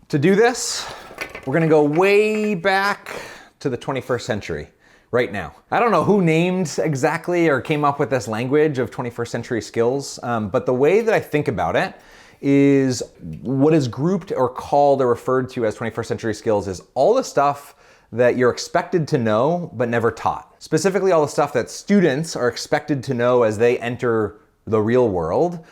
To do this, we're gonna go way back to the 21st century, right now. I don't know who named exactly or came up with this language of 21st century skills, but the way that I think about it is what is grouped or called or referred to as 21st century skills is all the stuff that you're expected to know but never taught. Specifically all the stuff that students are expected to know as they enter the real world,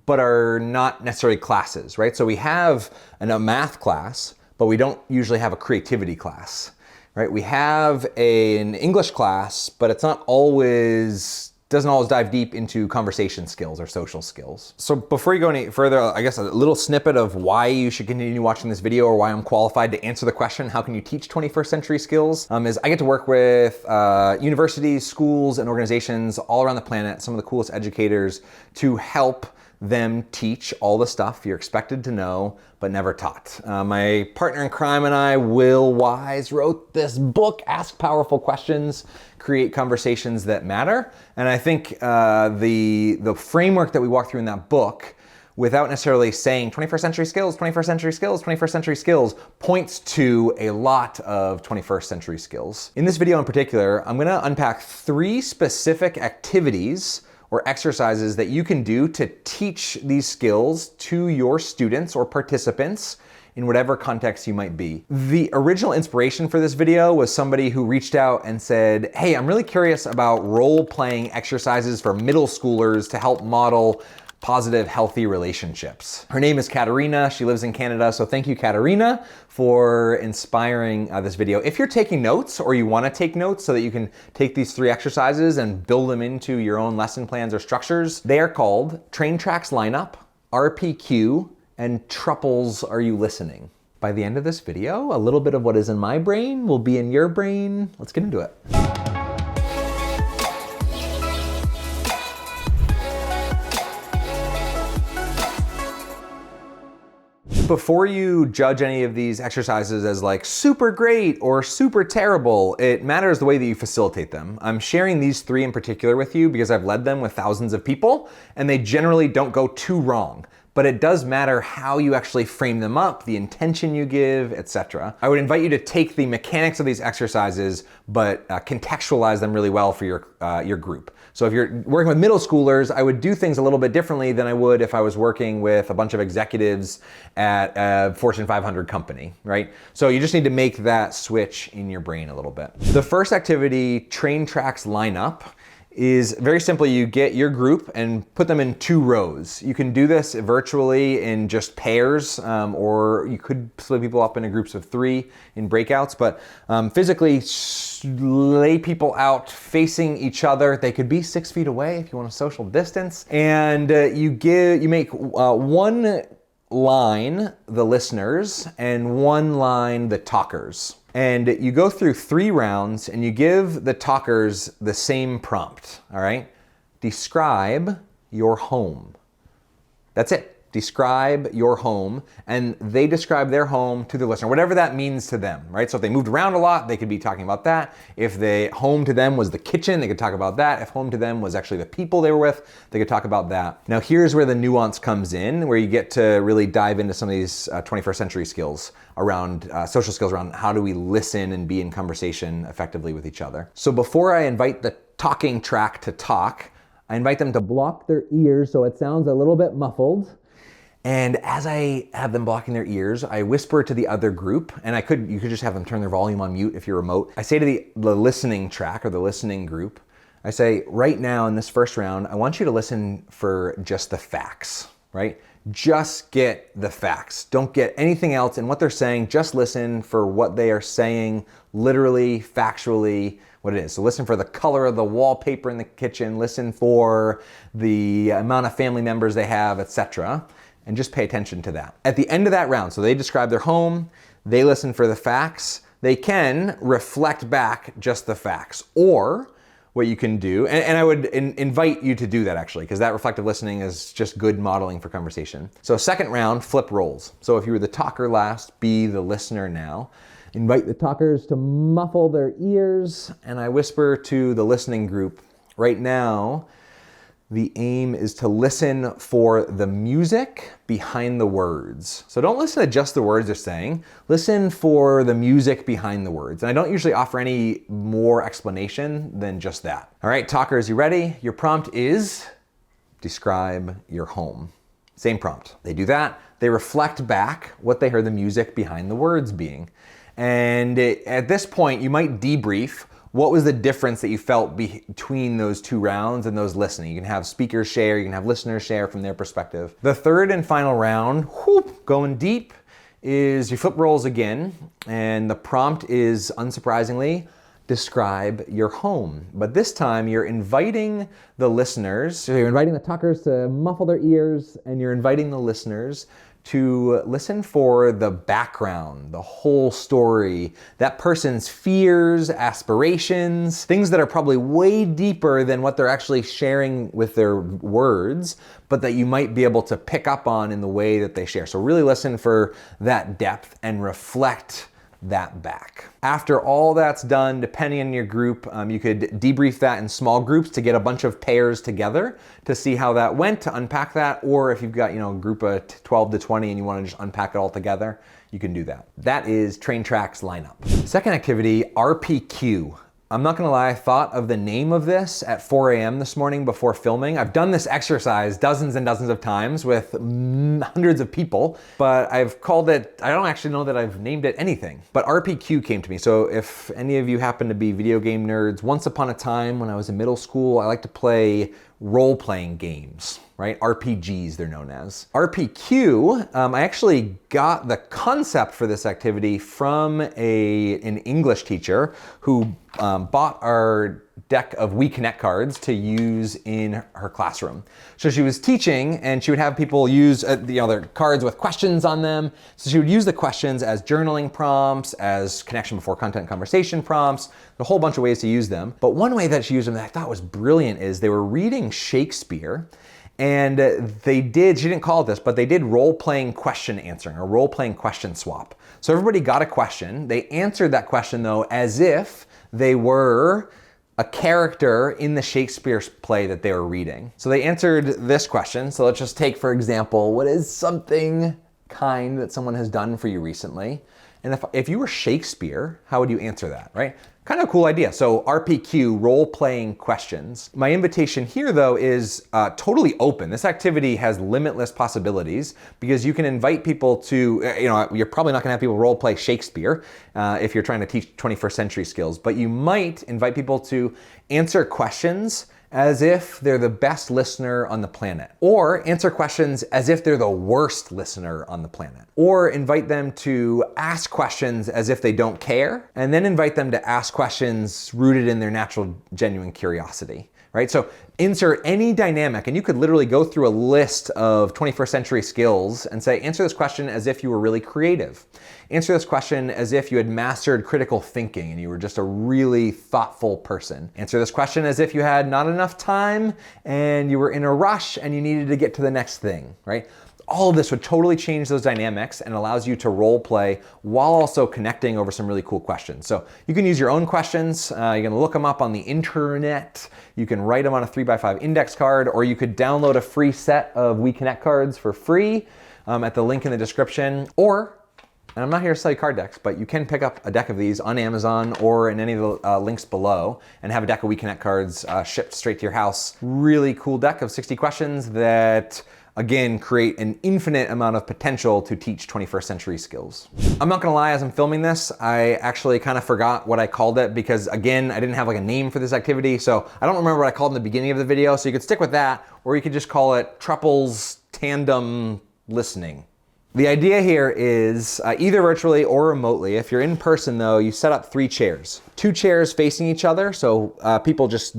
but are not necessarily classes, right? So we have a math class, but we don't usually have a creativity class, right? We have an English class, but it's not always, doesn't always dive deep into conversation skills or social skills. So before you go any further, I guess a little snippet of why you should continue watching this video or why I'm qualified to answer the question, how can you teach 21st century skills, is I get to work with universities, schools, and organizations all around the planet, some of the coolest educators, to help them teach all the stuff you're expected to know but never taught. My partner in crime and I, Will Wise, wrote this book, Ask Powerful Questions, Create Conversations That Matter. And I think the framework that we walk through in that book, without necessarily saying 21st century skills, 21st century skills, 21st century skills, points to a lot of 21st century skills. In this video in particular, I'm gonna unpack 3 specific activities or exercises that you can do to teach these skills to your students or participants in whatever context you might be. The original inspiration for this video was somebody who reached out and said, hey, I'm really curious about role-playing exercises for middle schoolers to help model positive, healthy relationships. Her name is Katerina. She lives in Canada. So thank you, Katerina, for inspiring this video. If you're taking notes or you want to take notes so that you can take these 3 exercises and build them into your own lesson plans or structures, they are called Train Tracks Lineup, RPQ, and Truples Are You Listening? By the end of this video, a little bit of what is in my brain will be in your brain. Let's get into it. Before you judge any of these exercises as like super great or super terrible, it matters the way that you facilitate them. I'm sharing these 3 in particular with you because I've led them with thousands of people and they generally don't go too wrong. But it does matter how you actually frame them up, the intention you give, etc. I would invite you to take the mechanics of these exercises, but contextualize them really well for your group. So if you're working with middle schoolers, I would do things a little bit differently than I would if I was working with a bunch of executives at a Fortune 500 company, right? So you just need to make that switch in your brain a little bit. The first activity, Train Tracks Lineup, is very simply you get your group and put them in 2 rows. You can do this virtually in just pairs, or you could split people up into groups of 3 in breakouts, but physically lay people out facing each other. They could be 6 feet away if you want a social distance. And you make 1 line the listeners and 1 line the talkers. And you go through 3 rounds and you give the talkers the same prompt, all right? Describe your home. That's it. Describe your home, and they describe their home to the listener, whatever that means to them, right? So if they moved around a lot, they could be talking about that. If home to them was the kitchen, they could talk about that. If home to them was actually the people they were with, they could talk about that. Now here's where the nuance comes in, where you get to really dive into some of these 21st century skills around social skills, around how do we listen and be in conversation effectively with each other. So before I invite the talking track to talk, I invite them to block their ears so it sounds a little bit muffled. And as I have them blocking their ears, I whisper to the other group, and you could just have them turn their volume on mute if you're remote. I say to the listening track or the listening group, I say, right now in this first round, I want you to listen for just the facts, right? Just get the facts. Don't get anything else in what they're saying. Just listen for what they are saying, literally, factually, what it is. So listen for the color of the wallpaper in the kitchen, listen for the amount of family members they have, etc. And just pay attention to that. At the end of that round, so they describe their home, they listen for the facts, they can reflect back just the facts. Or what you can do, and I would invite you to do that actually, because that reflective listening is just good modeling for conversation. So second round, flip roles. So if you were the talker last, be the listener now. Invite the talkers to muffle their ears, and I whisper to the listening group, right now, The aim is to listen for the music behind the words. So don't listen to just the words they're saying. Listen for the music behind the words. And I don't usually offer any more explanation than just that. All right, talkers, you ready? Your prompt is describe your home. Same prompt. They do that. They reflect back what they heard the music behind the words being. And at this point, you might debrief what was the difference that you felt between those two rounds and those listening. You can have speakers share, you can have listeners share from their perspective. The third and final round, going deep, is you flip roles again, and the prompt is, unsurprisingly, describe your home. But this time you're inviting the listeners, so you're inviting the talkers to muffle their ears, and you're inviting the listeners to listen for the background, the whole story, that person's fears, aspirations, things that are probably way deeper than what they're actually sharing with their words, but that you might be able to pick up on in the way that they share. So really listen for that depth and reflect that back. After all that's done, depending on your group, you could debrief that in small groups to get a bunch of pairs together to see how that went, to unpack that, or if you've got a group of 12 to 20 and you want to just unpack it all together, you can do that. That is Train Tracks lineup. Second activity, RPQ. I'm not gonna lie, I thought of the name of this at 4 a.m. this morning before filming. I've done this exercise dozens and dozens of times with hundreds of people, but I've called it, I don't actually know that I've named it anything, but RPQ came to me. So if any of you happen to be video game nerds, once upon a time when I was in middle school, I liked to play role-playing games, right? RPGs, they're known as. RPQ, I actually got the concept for this activity from an English teacher who bought our deck of WeConnect cards to use in her classroom. So she was teaching and she would have people use their cards with questions on them. So she would use the questions as journaling prompts, as connection before content conversation prompts, a whole bunch of ways to use them. But one way that she used them that I thought was brilliant is they were reading Shakespeare. And she didn't call it this, but they did role-playing question answering, or role-playing question swap. So everybody got a question. They answered that question though as if they were a character in the Shakespeare play that they were reading. So they answered this question. So let's just take, for example, what is something kind that someone has done for you recently? And if you were Shakespeare, how would you answer that, right? Kind of a cool idea. So RPQ, role-playing questions. My invitation here though is totally open. This activity has limitless possibilities because you can invite people to, you're probably not gonna have people role-play Shakespeare if you're trying to teach 21st century skills, but you might invite people to answer questions as if they're the best listener on the planet, or answer questions as if they're the worst listener on the planet, or invite them to ask questions as if they don't care, and then invite them to ask questions rooted in their natural, genuine curiosity, right? So insert any dynamic, and you could literally go through a list of 21st century skills and say, answer this question as if you were really creative. Answer this question as if you had mastered critical thinking and you were just a really thoughtful person. Answer this question as if you had not enough time and you were in a rush and you needed to get to the next thing, right? All of this would totally change those dynamics and allows you to role play while also connecting over some really cool questions. So you can use your own questions. You're gonna look them up on the internet. You can write them on a 3x5 index card, or you could download a free set of WeConnect cards for free at the link in the description. Or, and I'm not here to sell you card decks, but you can pick up a deck of these on Amazon or in any of the links below and have a deck of WeConnect cards shipped straight to your house. Really cool deck of 60 questions that, again, create an infinite amount of potential to teach 21st century skills. I'm not gonna lie, as I'm filming this, I actually kind of forgot what I called it because, again, I didn't have like a name for this activity, so I don't remember what I called in the beginning of the video, so you could stick with that, or you could just call it Truples Tandem Listening. The idea here is either virtually or remotely. If you're in person though, you set up 3 chairs. 2 chairs facing each other, so people just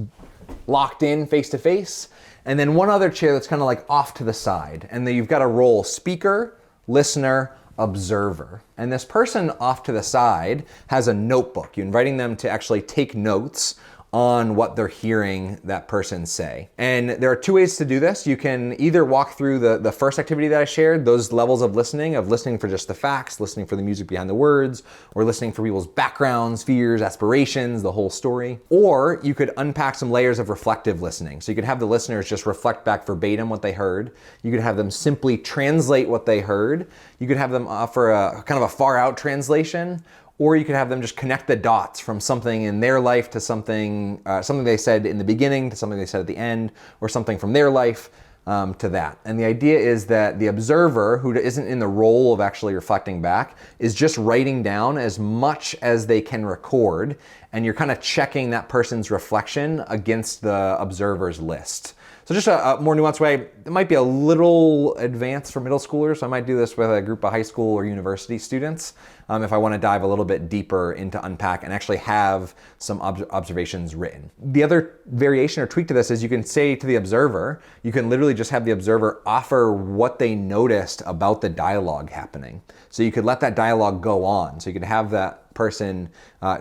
locked in face to face, and then 1 other chair that's kind of like off to the side. And then you've got a role speaker, listener, observer. And this person off to the side has a notebook. You're inviting them to actually take notes on what they're hearing that person say. And there are two ways to do this. You can either walk through the first activity that I shared, those levels of listening for just the facts, listening for the music behind the words, or listening for people's backgrounds, fears, aspirations, the whole story. Or you could unpack some layers of reflective listening. So you could have the listeners just reflect back verbatim what they heard. You could have them simply translate what they heard. You could have them offer a kind of a far out translation, or you could have them just connect the dots from something in their life to something they said in the beginning to something they said at the end, or something from their life to that. And the idea is that the observer, who isn't in the role of actually reflecting back, is just writing down as much as they can record, and you're kind of checking that person's reflection against the observer's list. So just a more nuanced way, it might be a little advanced for middle schoolers, so I might do this with a group of high school or university students if I want to dive a little bit deeper into unpack and actually have some observations written. The other variation or tweak to this is you can say to the observer, you can literally just have the observer offer what they noticed about the dialogue happening. So you could let that dialogue go on. So you could have that person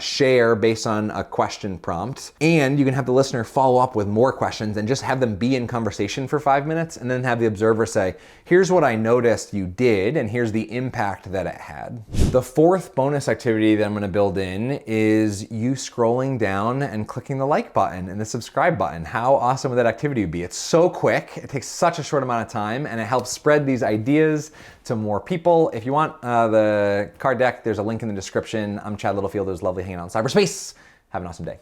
share based on a question prompt, and you can have the listener follow up with more questions and just have them be in conversation for 5 minutes, and then have the observer say, here's what I noticed you did, and here's the impact that it had. The fourth bonus activity that I'm gonna build in is you scrolling down and clicking the like button and the subscribe button. How awesome would that activity be? It's so quick, it takes such a short amount of time, and it helps spread these ideas to more people. If you want the card deck, there's a link in the description. I'm Chad Littlefield. It was lovely hanging out in cyberspace. Have an awesome day.